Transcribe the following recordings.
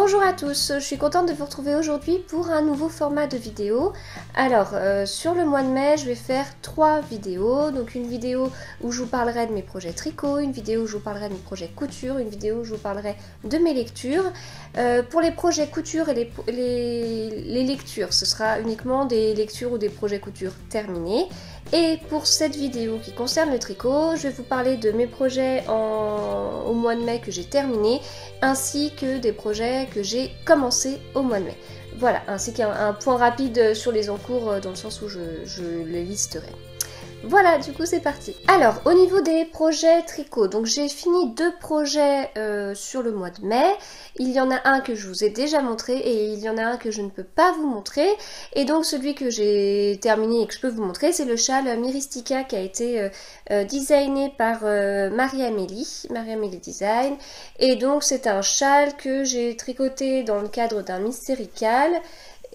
Bonjour à tous, je suis contente de vous retrouver aujourd'hui pour un nouveau format de vidéo. Alors, sur le mois de mai, je vais faire 3 vidéos. Donc une vidéo où je vous parlerai de mes projets tricot, une vidéo où je vous parlerai de mes projets couture, une vidéo où je vous parlerai de mes lectures. Pour les projets couture et les lectures, ce sera uniquement des lectures ou des projets couture terminés. Et pour cette vidéo qui concerne le tricot, je vais vous parler de mes projets au mois de mai que j'ai terminés, ainsi que des projets que j'ai commencé au mois de mai. Voilà, ainsi qu'un point rapide sur les en cours dans le sens où je les listerai. Voilà, du coup c'est parti. Alors, au niveau des projets tricot, donc j'ai fini 2 projets sur le mois de mai. Il y en a un que je vous ai déjà montré et il y en a un que je ne peux pas vous montrer. Et donc celui que j'ai terminé et que je peux vous montrer, c'est le châle Myristica qui a été designé par Marie-Amélie Design. Et donc c'est un châle que j'ai tricoté dans le cadre d'un mystérical.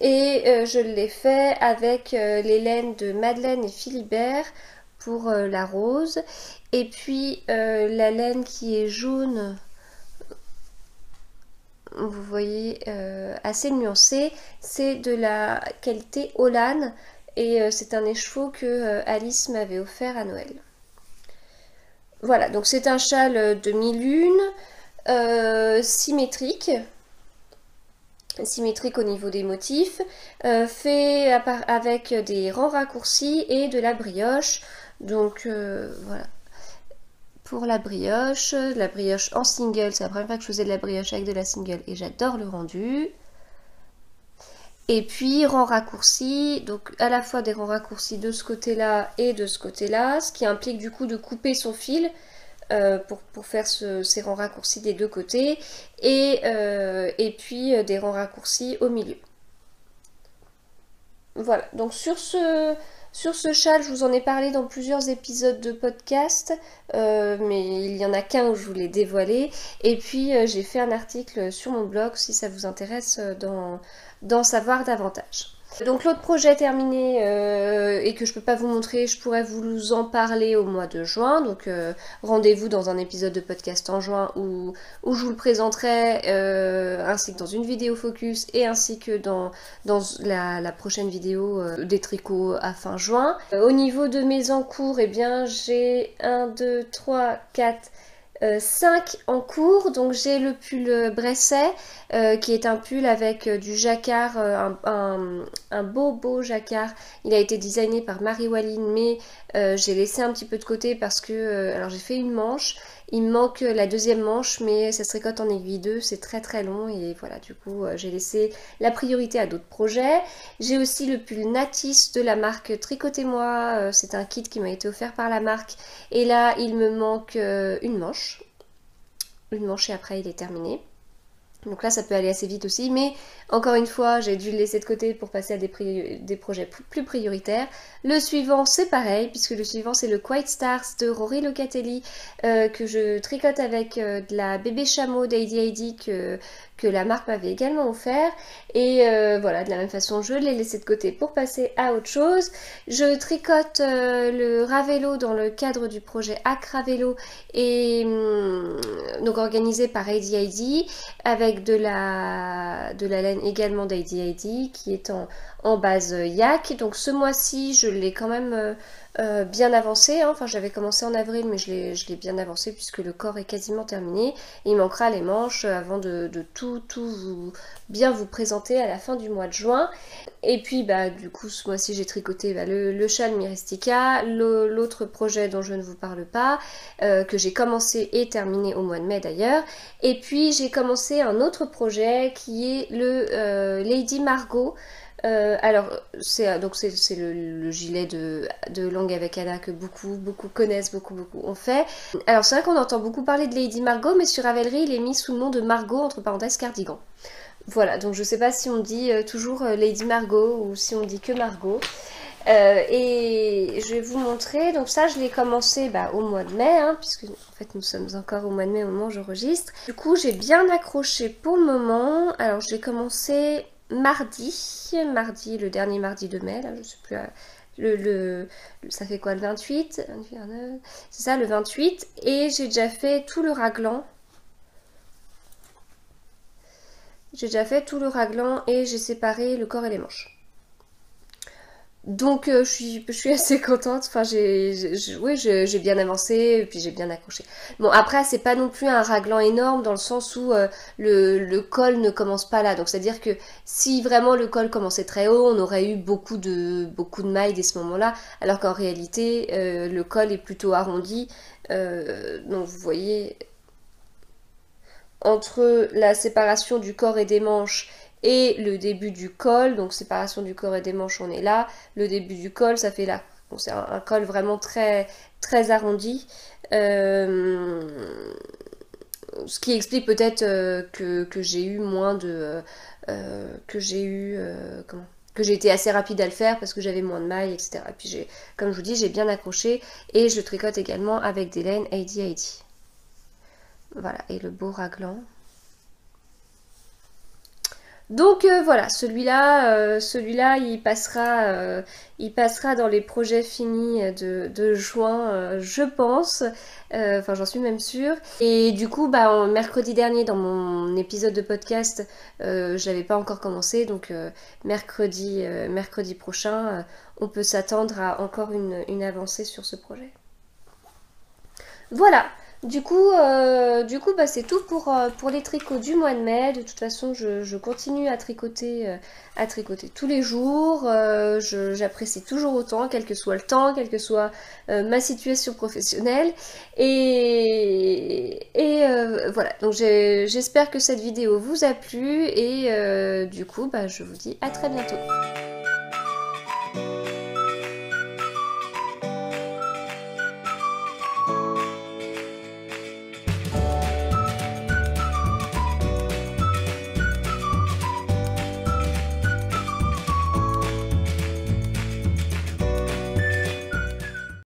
Et je l'ai fait avec les laines de Madeleine et Philibert pour la rose. Et puis la laine qui est jaune, vous voyez, assez nuancée, c'est de la qualité Holland. Et c'est un écheveau que Alice m'avait offert à Noël. Voilà, donc c'est un châle demi-lune, symétrique au niveau des motifs, fait avec des rangs raccourcis et de la brioche. Donc voilà, pour la brioche en single, c'est la première fois que je faisais de la brioche avec de la single et j'adore le rendu. Et puis rangs raccourcis, donc à la fois des rangs raccourcis de ce côté-là et de ce côté-là, ce qui implique du coup de couper son fil pour faire ces rangs raccourcis des deux côtés et puis des rangs raccourcis au milieu. Voilà, donc sur ce châle, je vous en ai parlé dans plusieurs épisodes de podcast, mais il n'y en a qu'un où je vous l'ai dévoilé. Et puis j'ai fait un article sur mon blog si ça vous intéresse d'en savoir davantage. Donc l'autre projet terminé et que je peux pas vous montrer, je pourrais vous en parler au mois de juin. Donc rendez-vous dans un épisode de podcast en juin où je vous le présenterai ainsi que dans une vidéo focus et ainsi que dans la prochaine vidéo des tricots à fin juin. Au niveau de mes encours, eh bien j'ai 1, 2, 3, 4... 5 en cours, donc j'ai le pull Bresset qui est un pull avec du jacquard, un beau jacquard. Il a été designé par Marie Walline, mais j'ai laissé un petit peu de côté parce que alors j'ai fait une manche, il me manque la deuxième manche, mais ça se tricote en aiguille 2, c'est très long et voilà, du coup j'ai laissé la priorité à d'autres projets. J'ai aussi le pull Natis de la marque Tricotez-moi, c'est un kit qui m'a été offert par la marque et là il me manque une manche et après il est terminé. Donc là ça peut aller assez vite aussi, mais encore une fois j'ai dû le laisser de côté pour passer à des projets plus prioritaires. Le suivant c'est pareil, puisque le suivant c'est le Quiet Stars de Rory Locatelli que je tricote avec de la bébé chameau d'Heidi que la marque m'avait également offert. Et voilà, de la même façon je l'ai laissé de côté pour passer à autre chose. Je tricote le Ravello dans le cadre du projet Hack Ravello et donc organisé par Heidi avec de la laine également d'Heidi qui est en base yak. Donc ce mois-ci je l'ai quand même bien avancé, hein. Enfin j'avais commencé en avril mais je l'ai bien avancé puisque le corps est quasiment terminé et il manquera les manches avant de tout bien vous présenter à la fin du mois de juin. Et puis bah du coup ce mois-ci j'ai tricoté le châle Myristica, l'autre projet dont je ne vous parle pas, que j'ai commencé et terminé au mois de mai d'ailleurs. Et puis j'ai commencé un autre projet qui est le Lady Margot. Alors c'est le gilet de Langue avec Anna que beaucoup connaissent, beaucoup ont fait. Alors c'est vrai qu'on entend beaucoup parler de Lady Margot, mais sur Ravelry il est mis sous le nom de Margot entre parenthèses cardigan. Voilà, donc je sais pas si on dit toujours Lady Margot ou si on dit que Margot. Et je vais vous montrer, donc ça je l'ai commencé au mois de mai, hein, puisque en fait nous sommes encore au mois de mai au moment où j'enregistre. Du coup j'ai bien accroché pour le moment. Alors je l'ai commencé mardi, le dernier mardi de mai, là je sais plus, ça fait quoi, le 28, c'est ça, le 28, et j'ai déjà fait tout le raglan J'ai déjà fait tout le raglan et j'ai séparé le corps et les manches. Donc je suis assez contente, enfin oui, j'ai bien avancé et puis j'ai bien accroché. Bon après c'est pas non plus un raglan énorme dans le sens où le col ne commence pas là, donc c'est à dire que si vraiment le col commençait très haut on aurait eu beaucoup de mailles dès ce moment-là, alors qu'en réalité le col est plutôt arrondi, donc vous voyez entre la séparation du corps et des manches et le début du col, donc séparation du corps et des manches, on est là, le début du col, ça fait là. Donc c'est un col vraiment très arrondi. Ce qui explique peut-être que j'ai eu moins de... que j'ai eu... comment que j'ai été assez rapide à le faire parce que j'avais moins de mailles, etc. Et puis comme je vous dis, j'ai bien accroché et je tricote également avec des laines AD. Voilà, et le beau raglan. Donc voilà, celui-là, il passera dans les projets finis de juin, je pense. Enfin, j'en suis même sûre. Et du coup, bah, mercredi dernier, dans mon épisode de podcast, je l'avais pas encore commencé, donc mercredi prochain, on peut s'attendre à encore une avancée sur ce projet. Voilà. Du coup, bah, c'est tout pour les tricots du mois de mai. De toute façon, je continue à tricoter tous les jours. J'apprécie toujours autant, quel que soit le temps, quelle que soit ma situation professionnelle. Et voilà. Donc j'espère que cette vidéo vous a plu et du coup, bah, je vous dis à très bientôt.